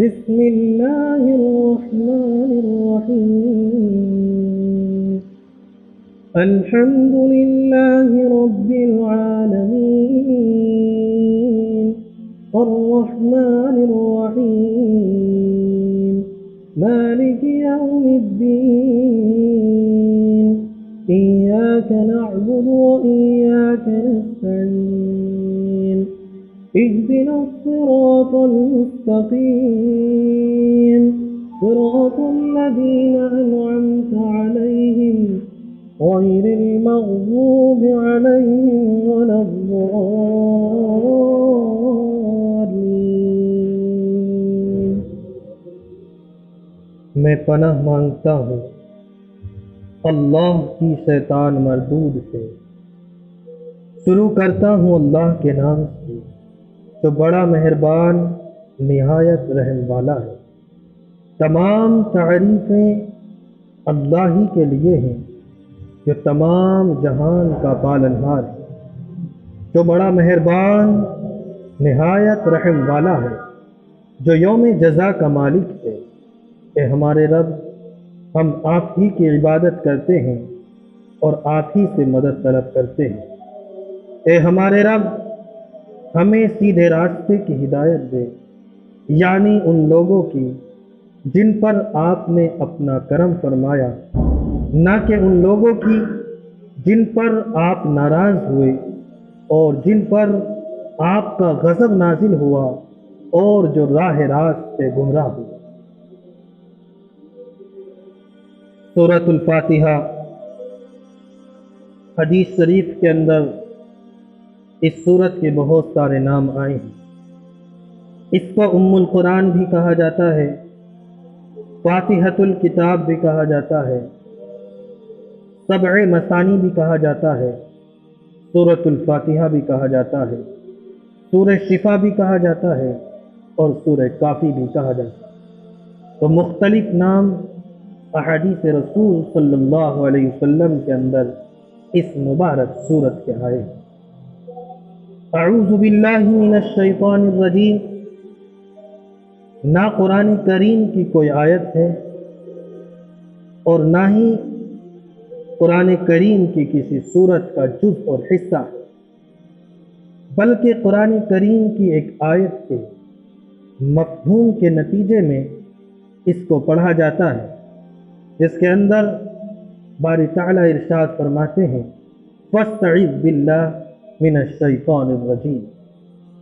بسم الله الرحمن الرحيم الحمد لله رب العالمين الرحمن الرحيم مالك يوم الدين إياك نعبد وإياك نستعين اهدنا الصراط المستقيم صراط الذين أنعمت عليهم غير المغضوب عليهم ولا الضالين۔ میں پناہ مانگتا ہوں اللہ کی شیطان مردود سے۔ شروع کرتا ہوں اللہ کے نام سے جو بڑا مہربان نہایت رحم والا ہے۔ تمام تعریفیں اللہ ہی کے لیے ہیں جو تمام جہان کا پالنہار ہے، جو بڑا مہربان نہایت رحم والا ہے، جو یوم جزا کا مالک ہے۔ اے ہمارے رب، ہم آپ ہی کی عبادت کرتے ہیں اور آپ ہی سے مدد طلب کرتے ہیں۔ اے ہمارے رب، ہمیں سیدھے راستے کی ہدایت دے، یعنی ان لوگوں کی جن پر آپ نے اپنا کرم فرمایا، نہ کہ ان لوگوں کی جن پر آپ ناراض ہوئے اور جن پر آپ کا غضب نازل ہوا اور جو راہ راست سے گمراہ ہوئے۔ سورۃ الفاتحہ۔ حدیث شریف کے اندر اس سورت کے بہت سارے نام آئے ہیں۔ اس کو ام القرآن بھی کہا جاتا ہے، فاتحۃ الکتاب بھی کہا جاتا ہے، سبع مثانی بھی کہا جاتا ہے، سورۃ الفاتحہ بھی کہا جاتا ہے، سورہ شفا بھی کہا جاتا ہے اور سورہ کافی بھی کہا جاتا ہے۔ تو مختلف نام احادیث رسول صلی اللہ علیہ وسلم کے اندر اس مبارک سورت کے آئے ہیں۔ اعوذ باللہ من الشیطان الرجیم۔ نہ قرآن کریم کی کوئی آیت ہے اور نہ ہی قرآن کریم کی کسی سورت کا جز اور حصہ ہے، بلکہ قرآن کریم کی ایک آیت کے مفہوم کے نتیجے میں اس کو پڑھا جاتا ہے، جس کے اندر باری تعالیٰ ارشاد فرماتے ہیں فاستعذ باللہ من الشیطان الرجیم۔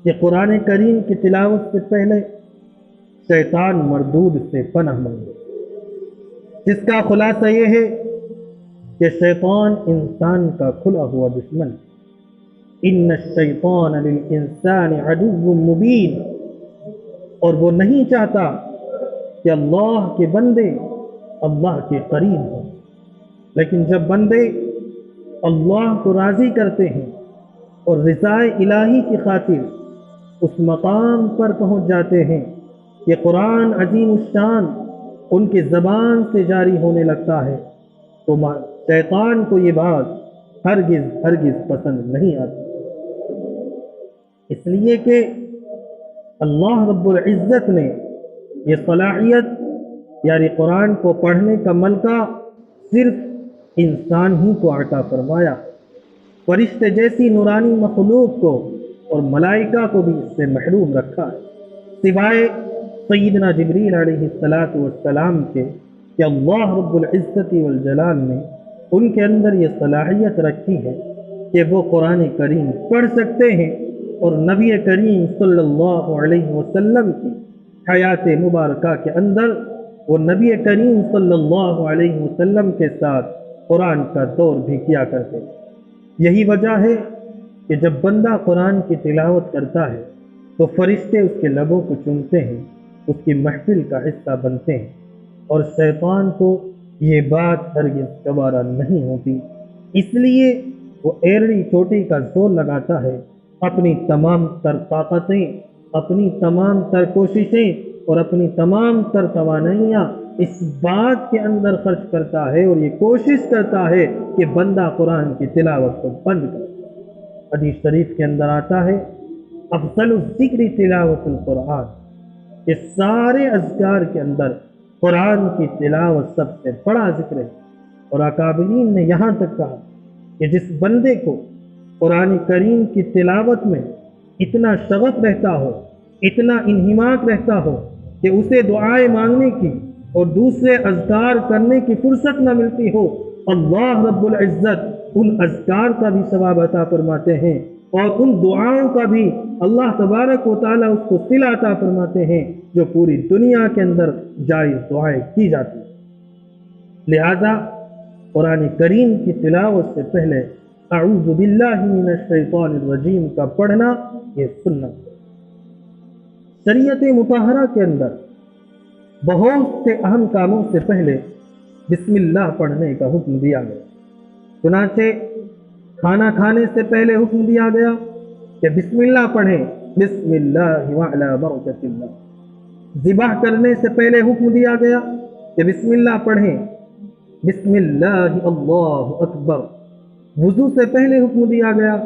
کہ قرآن کریم کی تلاوت سے پہلے شیطان مردود سے پناہ مانگو، جس کا خلاصہ یہ ہے کہ شیطان انسان کا کھلا ہوا دشمن ہے۔ ان الشیطان للانسان عدو مبین۔ اور وہ نہیں چاہتا کہ اللہ کے بندے اللہ کے قریب ہوں، لیکن جب بندے اللہ کو راضی کرتے ہیں اور رضا الہی کی خاطر اس مقام پر پہنچ جاتے ہیں کہ قرآن عظیم الشان ان کی زبان سے جاری ہونے لگتا ہے، تو شیطان کو یہ بات ہرگز ہرگز پسند نہیں آتی، اس لیے کہ اللہ رب العزت نے یہ صلاحیت یعنی قرآن کو پڑھنے کا ملکہ صرف انسان ہی کو عطا فرمایا۔ فرشتے جیسی نورانی مخلوق کو اور ملائکہ کو بھی اس سے محروم رکھا ہے، سوائے سیدنا جبریل علیہ السلام کے، کہ اللہ رب العزت والجلال نے ان کے اندر یہ صلاحیت رکھی ہے کہ وہ قرآن کریم پڑھ سکتے ہیں اور نبی کریم صلی اللہ علیہ وسلم کی حیات مبارکہ کے اندر وہ نبی کریم صلی اللہ علیہ وسلم کے ساتھ قرآن کا دور بھی کیا کرتے ہیں۔ یہی وجہ ہے کہ جب بندہ قرآن کی تلاوت کرتا ہے تو فرشتے اس کے لبوں کو چومتے ہیں، اس کی محفل کا حصہ بنتے ہیں، اور شیطان کو یہ بات ہرگز گوارا نہیں ہوتی، اس لیے وہ ایڑی چوٹی کا زور لگاتا ہے، اپنی تمام تر طاقتیں، اپنی تمام تر کوششیں اور اپنی تمام تر توانائیاں اس بات کے اندر خرچ کرتا ہے اور یہ کوشش کرتا ہے کہ بندہ قرآن کی تلاوت کو بند کرے۔ حدیث شریف کے اندر آتا ہے افضل الذکر تلاوت القرآن، کہ سارے اذکار کے اندر قرآن کی تلاوت سب سے بڑا ذکر ہے۔ اور اکابرین نے یہاں تک کہا کہ جس بندے کو قرآن کریم کی تلاوت میں اتنا شغف رہتا ہو، اتنا انہماک رہتا ہو کہ اسے دعائیں مانگنے کی اور دوسرے اذکار کرنے کی فرصت نہ ملتی ہو، اللہ رب العزت ان اذکار کا بھی ثواب عطا فرماتے ہیں اور ان دعاؤں کا بھی اللہ تبارک و تعالیٰ اس کو صلہ عطا فرماتے ہیں جو پوری دنیا کے اندر جائز دعائیں کی جاتی ہیں۔ لہذا قرآن کریم کی تلاوت سے پہلے اعوذ باللہ من الشیطان الرجیم کا پڑھنا یہ سنت ہے۔ شریعت مطہرہ کے اندر بہت سے اہم کاموں سے پہلے بسم اللہ پڑھنے کا حکم دیا گیا۔ چنانچہ کھانا کھانے سے پہلے حکم دیا گیا کہ بسم اللہ پڑھیں، بسم اللہ وعلی برکت اللہ۔ ذبح کرنے سے پہلے حکم دیا گیا کہ بسم اللہ پڑھیں، بسم اللہ اللہ اکبر۔ وضو سے پہلے حکم دیا گیا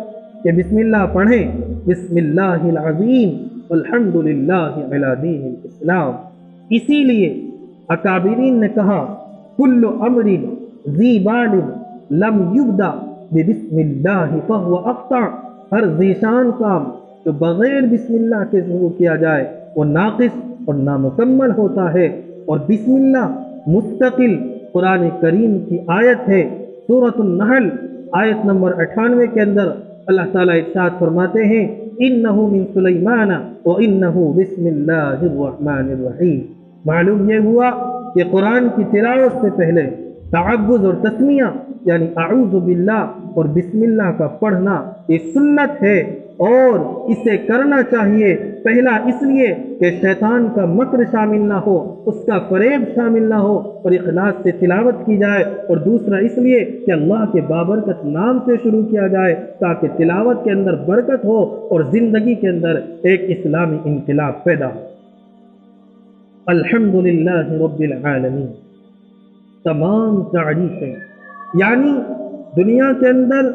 کہ بسم اللہ پڑھیں، بسم اللہ العظیم الحمد للہ علی دین الاسلام۔ اسی لیے اکابرین نے کہا کل امر ذی بال لم یبدا بسم اللہ فہو اقطع، ہر ذیشان کام جو بغیر بسم اللہ کے شروع کیا جائے وہ ناقص اور نامکمل ہوتا ہے۔ اور بسم اللہ مستقل قرآن کریم کی آیت ہے۔ سورۃ النحل آیت نمبر 98 کے اندر اللہ تعالیٰ ارشاد فرماتے ہیں انہ من سلیمان وانہ بسم اللہ الرحمن الرحیم۔ معلوم یہ ہوا کہ قرآن کی تلاوت سے پہلے تعوذ اور تسمیہ یعنی اعوذ باللہ اور بسم اللہ کا پڑھنا یہ سنت ہے اور اسے کرنا چاہیے۔ پہلا اس لیے کہ شیطان کا مکر شامل نہ ہو، اس کا فریب شامل نہ ہو اور اخلاص سے تلاوت کی جائے، اور دوسرا اس لیے کہ اللہ کے بابرکت نام سے شروع کیا جائے تاکہ تلاوت کے اندر برکت ہو اور زندگی کے اندر ایک اسلامی انقلاب پیدا ہو۔ الحمدللہ رب العالمین، تمام تعریفیں یعنی دنیا کے اندر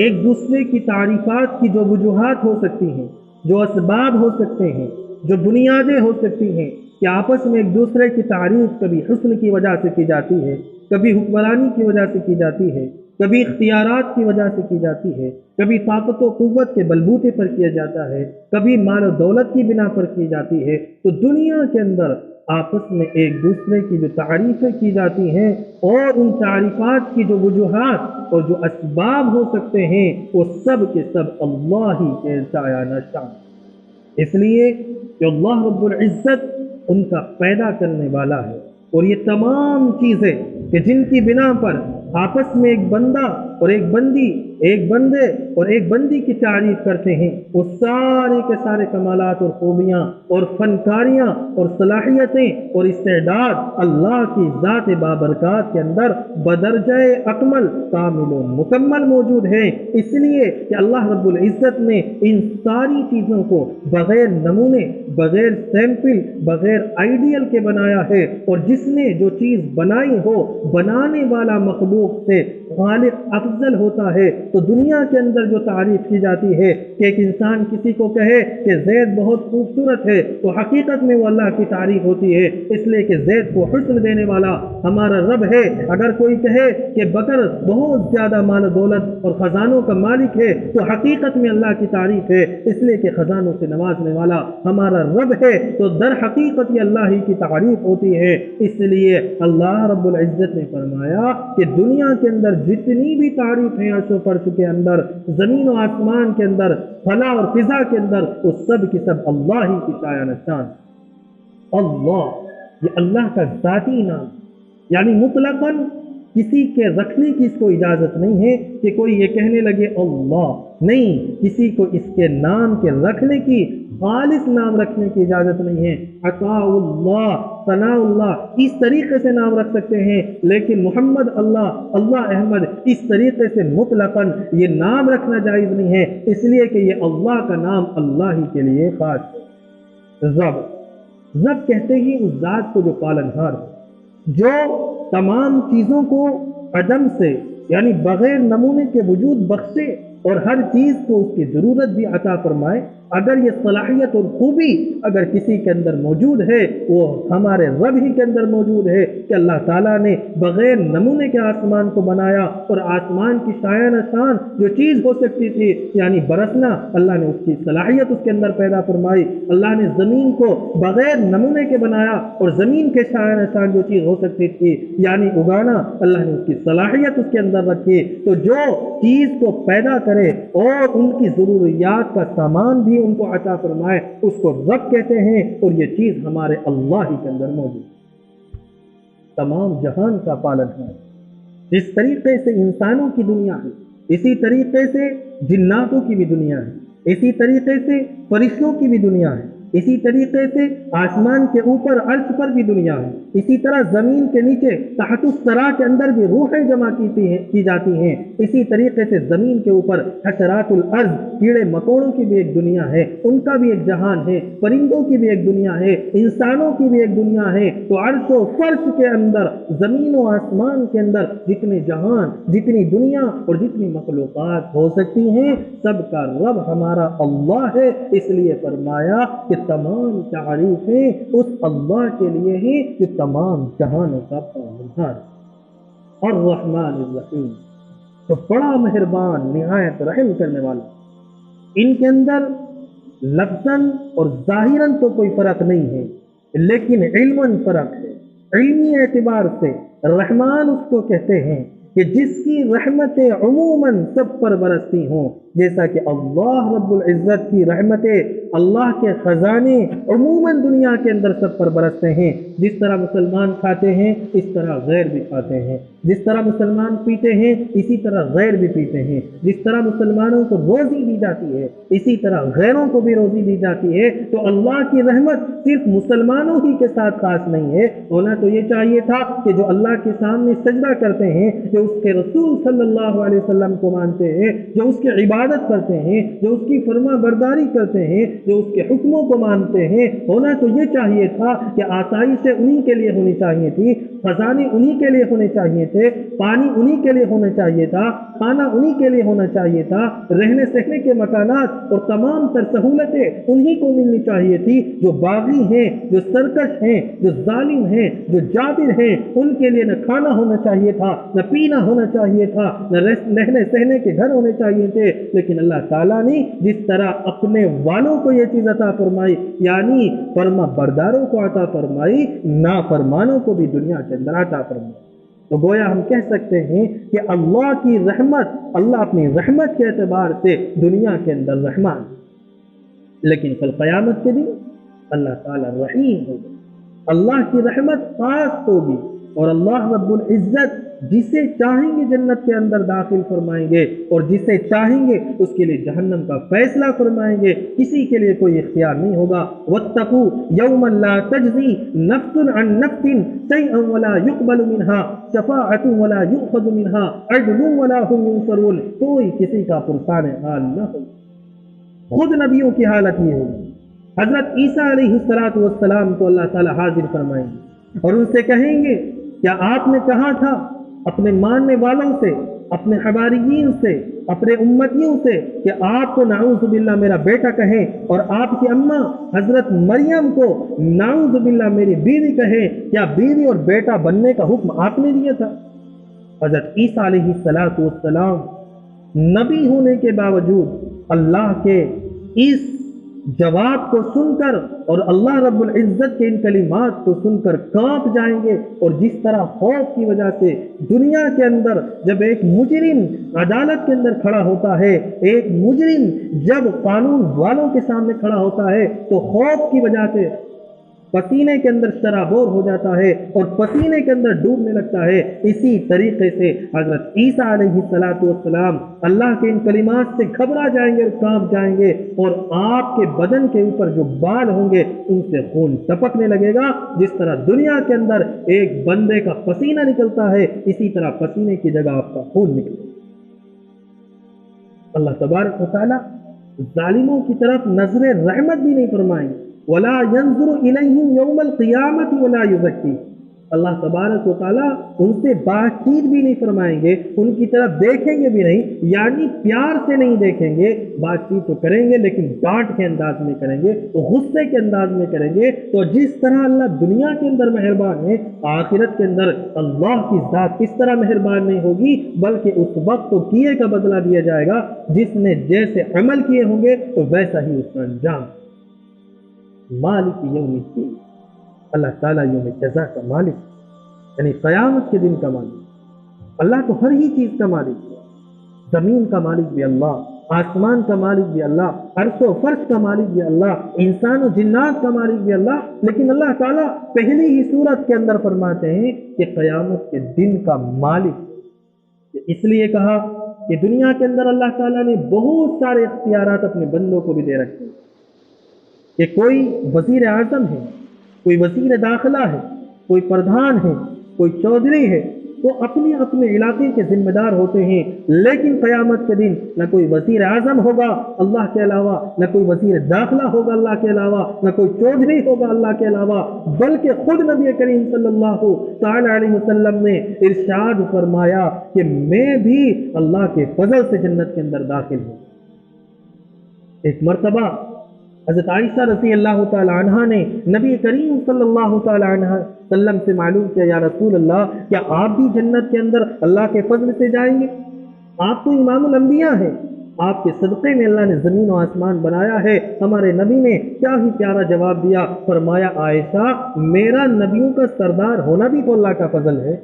ایک دوسرے کی تعریفات کی جو وجوہات ہو سکتی ہیں، جو اسباب ہو سکتے ہیں، جو بنیادیں ہو سکتی ہیں کہ آپس میں ایک دوسرے کی تعریف کبھی حسن کی وجہ سے کی جاتی ہے، کبھی حکمرانی کی وجہ سے کی جاتی ہے، کبھی اختیارات کی وجہ سے کی جاتی ہے، کبھی طاقت و قوت کے بلبوتے پر کیا جاتا ہے، کبھی مال و دولت کی بنا پر کی جاتی ہے۔ تو دنیا کے اندر آپس میں ایک دوسرے کی جو تعریفیں کی جاتی ہیں اور ان تعریفات کی جو وجوہات اور جو اسباب ہو سکتے ہیں وہ سب کے سب اللہ ہی کے سایہ شان، اس لیے کہ اللہ رب العزت ان کا پیدا کرنے والا ہے، اور یہ تمام چیزیں کہ جن کی بنا پر آپس میں ایک بندہ اور ایک بندی، ایک بندے اور ایک بندی کی تعریف کرتے ہیں، وہ سارے کے سارے کمالات اور خوبیاں اور فنکاریاں اور صلاحیتیں اور استعداد اللہ کی ذات بابرکات کے اندر بدرجہ اکمل کامل و مکمل موجود ہیں۔ اس لیے کہ اللہ رب العزت نے ان ساری چیزوں کو بغیر نمونے، بغیر سیمپل، بغیر آئیڈیل کے بنایا ہے، اور جس نے جو چیز بنائی ہو بنانے والا مخلوق سے خالق افضل ہوتا ہے۔ تو دنیا کے اندر جو تعریف کی جاتی ہے کہ ایک انسان کسی کو کہے کہ زید بہت خوبصورت ہے تو حقیقت میں وہ اللہ کی تعریف ہوتی ہے، اس لیے کہ زید کو حسن دینے والا ہمارا رب ہے۔ اگر کوئی کہے کہ بکر بہت زیادہ مال و دولت اور خزانوں کا مالک ہے تو حقیقت میں اللہ کی تعریف ہے، اس لیے کہ خزانوں سے نوازنے والا ہمارا رب ہے، تو در حقیقت یہ اللہ ہی کی تعریف ہوتی ہے۔ اس لیے اللہ رب العزت نے فرمایا کہ دنیا کے اندر جتنی بھی تعریف ہیں عرش و فرش کے اندر، زمین و آسمان کے اندر، خلا اور فضا کے اندر، وہ سب کی سب اللہ ہی کی سایہ نشان۔ اللہ یہ اللہ کا ذاتی نام، یعنی مطلقاً کسی کے رکھنے کی اس کو اجازت نہیں ہے کہ کوئی یہ کہنے لگے اللہ، نہیں، کسی کو اس کے نام کے رکھنے کی، خالص نام رکھنے کی اجازت نہیں ہے۔ عطاء اللہ، ثناء اللہ، اس طریقے سے نام رکھ سکتے ہیں، لیکن محمد اللہ، اللہ احمد، اس طریقے سے مطلقاً یہ نام رکھنا جائز نہیں ہے، اس لیے کہ یہ اللہ کا نام اللہ ہی کے لیے خاص ہے۔ رب کہتے ہی اس ذات کو جو پالنہار ہے، جو تمام چیزوں کو عدم سے یعنی بغیر نمونے کے وجود بخشے اور ہر چیز کو اس کی ضرورت بھی عطا فرمائے، اگر یہ صلاحیت اور خوبی اگر کسی کے اندر موجود ہے وہ ہمارے رب ہی کے اندر موجود ہے کہ اللہ تعالیٰ نے بغیر نمونے کے آسمان کو بنایا، اور آسمان کی شایان شان جو چیز ہو سکتی تھی یعنی برسنا، اللہ نے اس کی صلاحیت اس کے اندر پیدا فرمائی۔ اللہ نے زمین کو بغیر نمونے کے بنایا، اور زمین کے شایان شان جو چیز ہو سکتی تھی یعنی اگانا، اللہ نے اس کی صلاحیت اس کے اندر رکھی۔ تو جو چیز کو پیدا کرے اور ان کی ضروریات کا سامان بھی ان کو عطا فرمائے، اس کو رب کہتے ہیں، اور یہ چیز ہمارے اللہ ہی کے اندر موجود ہے۔ تمام جہان کا پالن ہے۔ جس طریقے سے انسانوں کی دنیا ہے، اسی طریقے سے جناتوں کی بھی دنیا ہے، اسی طریقے سے فرشتوں کی بھی دنیا ہے، اسی طریقے سے آسمان کے اوپر عرش پر بھی دنیا ہے، اسی طرح زمین کے نیچے تحت الثری کے اندر بھی روحیں جمع کی جاتی ہیں، اسی طریقے سے زمین کے اوپر حشرات الارض کیڑے مکوڑوں کی بھی ایک دنیا ہے، ان کا بھی ایک جہان ہے، پرندوں کی بھی ایک دنیا ہے، انسانوں کی بھی ایک دنیا ہے۔ تو عرش و فرش کے اندر، زمین و آسمان کے اندر جتنے جہان، جتنی دنیا اور جتنی مخلوقات ہو سکتی ہیں، سب کا رب ہمارا اللہ ہے۔ اس لیے فرمایا کہ تمام تعریفیں اس اللہ کے لیے ہیں جو تمام جہانوں کا پالنہار اور الرحمن الرحیم، تو بڑا مہربان نہایت رحم کرنے والا۔ ان کے اندر لفظاً اور ظاہراً تو کوئی فرق نہیں ہے، لیکن علماً فرق ہے۔ علمی اعتبار سے رحمان اس کو کہتے ہیں کہ جس کی رحمتیں عموماً سب پر برستی ہوں، جیسا کہ اللہ رب العزت کی رحمتیں، اللہ کے خزانے عموماً دنیا کے اندر سب پر برستے ہیں۔ جس طرح مسلمان کھاتے ہیں اس طرح غیر بھی کھاتے ہیں، جس طرح مسلمان پیتے ہیں اسی طرح غیر بھی پیتے ہیں، جس طرح مسلمانوں کو روزی دی جاتی ہے اسی طرح غیروں کو بھی روزی دی جاتی ہے۔ تو اللہ کی رحمت صرف مسلمانوں ہی کے ساتھ خاص نہیں ہے۔ ہونا تو یہ چاہیے تھا کہ جو اللہ کے سامنے سجدہ کرتے ہیں، جو اس کے رسول صلی اللہ علیہ وسلم کو مانتے ہیں، جو اس کی عبادت کرتے ہیں، جو اس کی فرما برداری کرتے ہیں، جو اس کے حکموں کو مانتے ہیں، ہونا تو یہ چاہیے تھا کہ آسائشیں انہی کے لیے ہونی چاہیے تھی، خزانے انہی کے لیے ہونے چاہیے تھے، پانی انہی کے لیے ہونا چاہیے تھا، کھانا انہی کے لیے ہونا چاہیے تھا، رہنے سہنے کے مکانات اور تمام تر سہولتیں انہی کو ملنی چاہیے تھی۔ جو باغی ہیں، جو سرکش ہیں، جو ظالم ہیں، جو جابر ہیں، ان کے لیے نہ کھانا ہونا چاہیے تھا، نہ پینا ہونا چاہیے تھا، نہ رہنے سہنے کے گھر ہونے چاہیے تھے۔ لیکن اللہ تعالیٰ نے جس طرح اپنے والوں کو یہ چیز عطا فرمائی، یعنی فرما برداروں کو عطا فرمائی، نافرمانوں کو بھی دنیا کے اندر عطا فرمائی۔ تو گویا ہم کہہ سکتے ہیں کہ اللہ کی رحمت، اللہ اپنی رحمت کے اعتبار سے دنیا کے اندر رحمان، لیکن کل قیامت کے دن اللہ تعالیٰ رحیم ہوگا، اللہ کی رحمت خاص ہوگی، اور اللہ رب العزت جسے چاہیں گے جنت کے اندر داخل فرمائیں گے، اور جسے چاہیں گے اس کے لیے جہنم کا فیصلہ فرمائیں گے۔ کسی کے لیے کوئی اختیار نہیں ہوگا۔ وَاتَّقُوا يَوْمًا لَا تَجْزِي نَفْسٌ عَن نَفْسٍ شَيْئًا وَلَا يُقْبَلُ مِنْهَا شَفَاعَةٌ وَلَا يُؤْخَذُ مِنْهَا عَدْلٌ وَلَا هُمْ يُنصَرُونَ۔ کوئی کسی کا پرسان حال نہ ہو۔ خود نبیوں کی حالت یہ ہوگی۔ حضرت عیسیٰ علیہ السلام کو اللہ تعالیٰ حاضر فرمائیں گے اور ان سے کہیں گے کیا آپ نے کہا تھا اپنے ماننے والوں سے، اپنے حواریین سے، اپنے امتیوں سے کہ آپ کو نعوذ باللہ میرا بیٹا کہیں، اور آپ کی اماں حضرت مریم کو نعوذ باللہ میری بیوی کہیں، کیا بیوی اور بیٹا بننے کا حکم آپ نے دیا تھا؟ حضرت عیسیٰ علیہ السلام نبی ہونے کے باوجود اللہ کے اس جواب کو سن کر اور اللہ رب العزت کے ان کلمات کو سن کر کانپ جائیں گے، اور جس طرح خوف کی وجہ سے دنیا کے اندر جب ایک مجرم عدالت کے اندر کھڑا ہوتا ہے، ایک مجرم جب قانون والوں کے سامنے کھڑا ہوتا ہے تو خوف کی وجہ سے پسینے کے اندر شرابور ہو جاتا ہے اور پسینے کے اندر ڈوبنے لگتا ہے، اسی طریقے سے حضرت عیسیٰ علیہ السلام اللہ کے ان کلمات سے گھبرا جائیں گے اور کانپ جائیں گے، اور آپ کے بدن کے اوپر جو بال ہوں گے ان سے خون ٹپکنے لگے گا۔ جس طرح دنیا کے اندر ایک بندے کا پسینہ نکلتا ہے، اسی طرح پسینے کی جگہ آپ کا خون نکلے گا۔ اللہ تبارک و تعالیٰ ظالموں کی طرف نظر رحمت بھی نہیں فرمائیں گے، وَلَا يَنظُرُ إِلَيْهِمْ يَوْمَ الْقِيَامَةِ وَلَا يُزَكِّيهِمْ۔ اللہ تبارک و تعالیٰ ان سے بات چیت بھی نہیں فرمائیں گے، ان کی طرف دیکھیں گے بھی نہیں، یعنی پیار سے نہیں دیکھیں گے، بات چیت تو کریں گے لیکن ڈانٹ کے انداز میں کریں گے، غصے کے انداز میں کریں گے۔ تو جس طرح اللہ دنیا کے اندر مہربان ہے، آخرت کے اندر اللہ کی ذات اس طرح مہربان نہیں ہوگی، بلکہ اس وقت تو کیے کا بدلہ دیا جائے گا، جس نے جیسے عمل کیے ہوں گے تو ویسا ہی اس کا انجام۔ مالک یوم الدین، اللہ تعالیٰ یوم جزا کا مالک، یعنی قیامت کے دن کا مالک۔ اللہ تو ہر ہی چیز کا مالک ہے، زمین کا مالک بھی اللہ، آسمان کا مالک بھی اللہ، عرش و فرش کا مالک بھی اللہ، انسان و جنات کا مالک بھی اللہ، لیکن اللہ تعالیٰ پہلی ہی صورت کے اندر فرماتے ہیں کہ قیامت کے دن کا مالک۔ اس لیے کہا کہ دنیا کے اندر اللہ تعالیٰ نے بہت سارے اختیارات اپنے بندوں کو بھی دے رکھے ہیں، کہ کوئی وزیر اعظم ہے، کوئی وزیر داخلہ ہے، کوئی پردھان ہے، کوئی چودھری ہے، وہ اپنے اپنے علاقے کے ذمہ دار ہوتے ہیں، لیکن قیامت کے دن نہ کوئی وزیر اعظم ہوگا اللہ کے علاوہ، نہ کوئی وزیر داخلہ ہوگا اللہ کے علاوہ، نہ کوئی چودھری ہوگا اللہ کے علاوہ، بلکہ خود نبی کریم صلی اللہ تعالی علیہ وسلم نے ارشاد فرمایا کہ میں بھی اللہ کے فضل سے جنت کے اندر داخل ہوں۔ ایک مرتبہ حضرت عائشہ رضی اللہ تعالی عنہ نے نبی کریم صلی اللہ تعالی عنہ وسلم سے معلوم کیا، یا رسول اللہ، کیا آپ بھی جنت کے اندر اللہ کے فضل سے جائیں گے؟ آپ تو امام الانبیاء ہیں، آپ کے صدقے میں اللہ نے زمین و آسمان بنایا ہے۔ ہمارے نبی نے کیا ہی پیارا جواب دیا، فرمایا عائشہ، میرا نبیوں کا سردار ہونا بھی تو اللہ کا فضل ہے،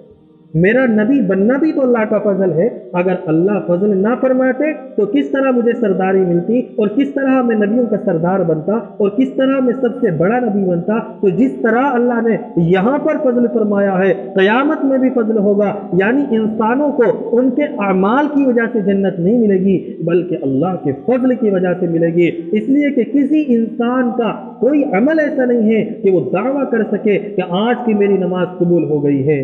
میرا نبی بننا بھی تو اللہ کا فضل ہے۔ اگر اللہ فضل نہ فرماتے تو کس طرح مجھے سرداری ملتی، اور کس طرح میں نبیوں کا سردار بنتا، اور کس طرح میں سب سے بڑا نبی بنتا؟ تو جس طرح اللہ نے یہاں پر فضل فرمایا ہے، قیامت میں بھی فضل ہوگا، یعنی انسانوں کو ان کے اعمال کی وجہ سے جنت نہیں ملے گی، بلکہ اللہ کے فضل کی وجہ سے ملے گی۔ اس لیے کہ کسی انسان کا کوئی عمل ایسا نہیں ہے کہ وہ دعویٰ کر سکے کہ آج کی میری نماز قبول ہو گئی ہے،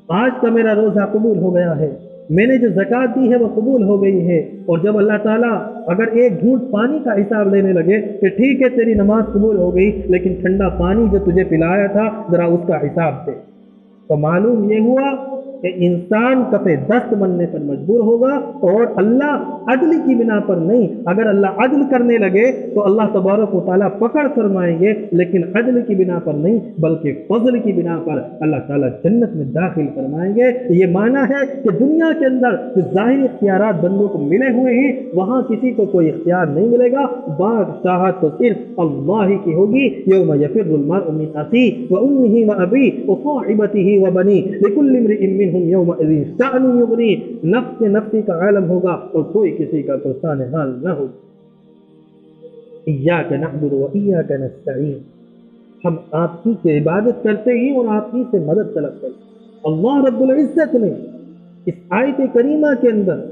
آج کا میرا روزہ قبول ہو گیا ہے، میں نے جو زکوٰۃ دی ہے وہ قبول ہو گئی ہے۔ اور جب اللہ تعالیٰ اگر ایک گھونٹ پانی کا حساب لینے لگے کہ ٹھیک ہے تیری نماز قبول ہو گئی، لیکن ٹھنڈا پانی جو تجھے پلایا تھا ذرا اس کا حساب دے، تو معلوم یہ ہوا کہ انسان کفے دست بننے پر مجبور ہوگا، اور اللہ عدل کی بنا پر نہیں۔ اگر اللہ عدل کرنے لگے تو اللہ تبارک و تعالیٰ پکڑ فرمائیں گے، لیکن عدل کی بنا پر نہیں بلکہ فضل کی بنا پر اللہ تعالیٰ جنت میں داخل فرمائیں گے۔ یہ معنی ہے کہ دنیا کے اندر جو ظاہری اختیارات بندوں کو ملے ہوئے ہیں، وہاں کسی کو کوئی اختیار نہیں ملے گا، بادشاہت تو صرف اللہ ہی کی ہوگی۔ یوم یفر المرء من اخیہ وامہ وابیہ وصاحبتہ وبنیہ لکل امرئ منہم یومئذ شأن یغنیہ، نفس نفسی کا عالم ہوگا اور کوئی کسی کا پرسان حال نہ ہوگا۔ ایاک نعبد و ایاک نستعین، ہم آپ ہی کی عبادت کرتے ہیں اور آپ ہی سے مدد طلب کرتے ہیں۔ اللہ رب العزت نے اس آیت کریمہ کے اندر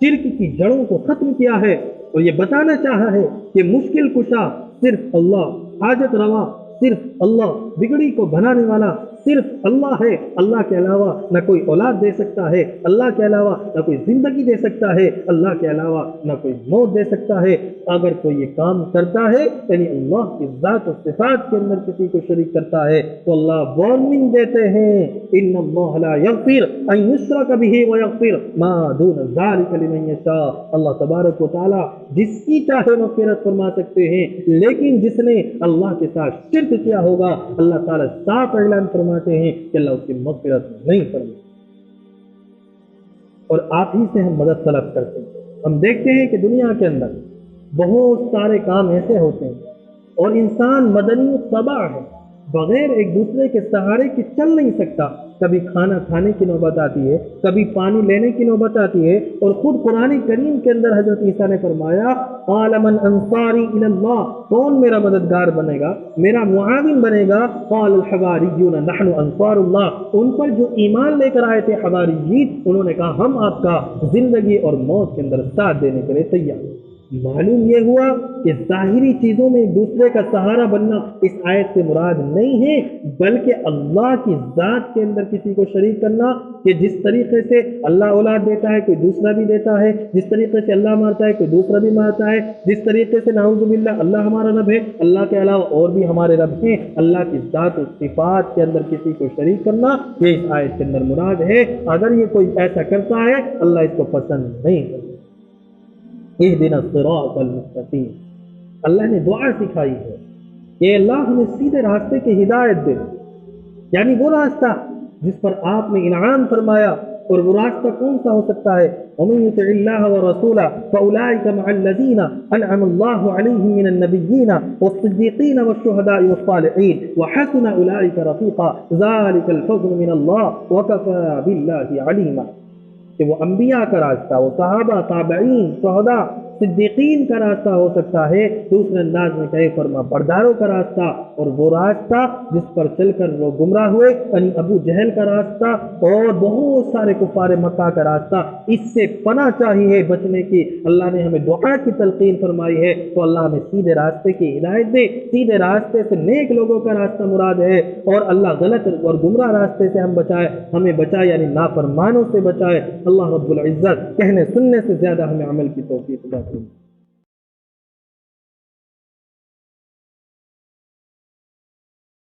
شرک کی جڑوں کو ختم کیا ہے، اور یہ بتانا چاہا ہے کہ مشکل کشا صرف اللہ، حاجت روا صرف اللہ، بگڑی کو بنانے والا صرف اللہ ہے۔ اللہ کے علاوہ نہ کوئی اولاد دے سکتا ہے، اللہ کے علاوہ نہ کوئی زندگی دے سکتا ہے، اللہ کے علاوہ نہ کوئی موت دے سکتا ہے۔ اگر کوئی یہ کام کرتا ہے یعنی اللہ کی ذات و صفات کے اندر کسی کو شریک کرتا ہے، تو اللہ وارننگ دیتے ہیں، ان اللہ لا یغفر ان یشرک بہ ویغفر ما دون ذلک لمن یشاء۔ اللہ تبارک و تعالی جس کی چاہے مغفرت فرما سکتے ہیں، لیکن جس نے اللہ کے ساتھ شرک کیا ہوگا، اللہ تعالیٰ صاف اعلان فرماتے ہیں کہ اللہ اس کی مغفرت نہیں فرمائے۔ اور آپ ہی سے ہم مدد طلب کرتے ہیں۔ ہم دیکھتے ہیں کہ دنیا کے اندر بہت سارے کام ایسے ہوتے ہیں، اور انسان مدنی طبع ہے، بغیر ایک دوسرے کے سہارے کے چل نہیں سکتا۔ کبھی کھانا کھانے کی نوبت آتی ہے، کبھی پانی لینے کی نوبت آتی ہے، اور خود قرآن کریم کے اندر حضرت عیسیٰ نے فرمایا، قال من انصاری الی اللہ، کون میرا مددگار بنے گا، میرا معاون بنے گا؟ قال الحواریون نحن انصار اللہ، ان پر جو ایمان لے کر آئے تھے حواریین، انہوں نے کہا ہم آپ کا زندگی اور موت کے اندر ساتھ دینے کے لیے تیار ہیں۔ معلوم یہ ہوا کہ ظاہری چیزوں میں ایک دوسرے کا سہارا بننا اس آیت سے مراد نہیں ہے، بلکہ اللہ کی ذات کے اندر کسی کو شریک کرنا، کہ جس طریقے سے اللہ اولاد دیتا ہے کوئی دوسرا بھی دیتا ہے، جس طریقے سے اللہ مارتا ہے کوئی دوسرا بھی مارتا ہے، جس طریقے سے نعوذ باللہ اللہ ہمارا رب ہے، اللہ کے علاوہ اور بھی ہمارے رب ہیں، اللہ کی ذات و صفات کے اندر کسی کو شریک کرنا یہ اس آیت کے اندر مراد ہے۔ اگر یہ کوئی ایسا کرتا ہے اللہ اس کو پسند نہیں کرتا۔ اہدنا الصراط المستقیم، اللہ نے دعا سکھائی ہے کہ اللہ ہمیں سیدھے راستے کی ہدایت دے، یعنی وہ راستہ جس پر آپ نے انعام فرمایا، اور وہ راستہ کون سا ہو سکتا ہے؟ وَمَن يُطِعِ اللَّهَ وَرَسُولَهُ فَأُولَٰئِكَ مَعَ الَّذِينَ أَنْعَمَ اللَّهُ عَلَيْهِم مِّنَ النَّبِيِّينَ وَالصِّدِّيقِينَ وَالشُّهَدَاءِ وَالصَّالِحِينَ وَحَسُنَ أُولَٰئِكَ رَفِيقًا ذَٰلِكَ الْفَضْلُ مِنَ اللَّهِ وَكَفَىٰ بِاللَّهِ عَلِيمًا، کہ وہ انبیاء کا راستہ، وہ صحابہ، تابعین، شہداء، صدیقین کا راستہ ہو سکتا ہے، دوسرے انداز میں کہے فرما برداروں کا راستہ، اور وہ راستہ جس پر چل کر وہ گمراہ ہوئے، یعنی ابو جہل کا راستہ اور بہت سارے کفار مکہ کا راستہ، اس سے پناہ چاہیے بچنے کی۔ اللہ نے ہمیں دعا کی تلقین فرمائی ہے، تو اللہ ہمیں سیدھے راستے کی ہدایت دے، سیدھے راستے سے نیک لوگوں کا راستہ مراد ہے، اور اللہ غلط اور گمراہ راستے سے ہمیں بچائے، یعنی نافرمانوں سے بچائے۔ اللہ رب العزت کہنے سننے سے زیادہ ہمیں عمل کی توفیق عطا فرمائے۔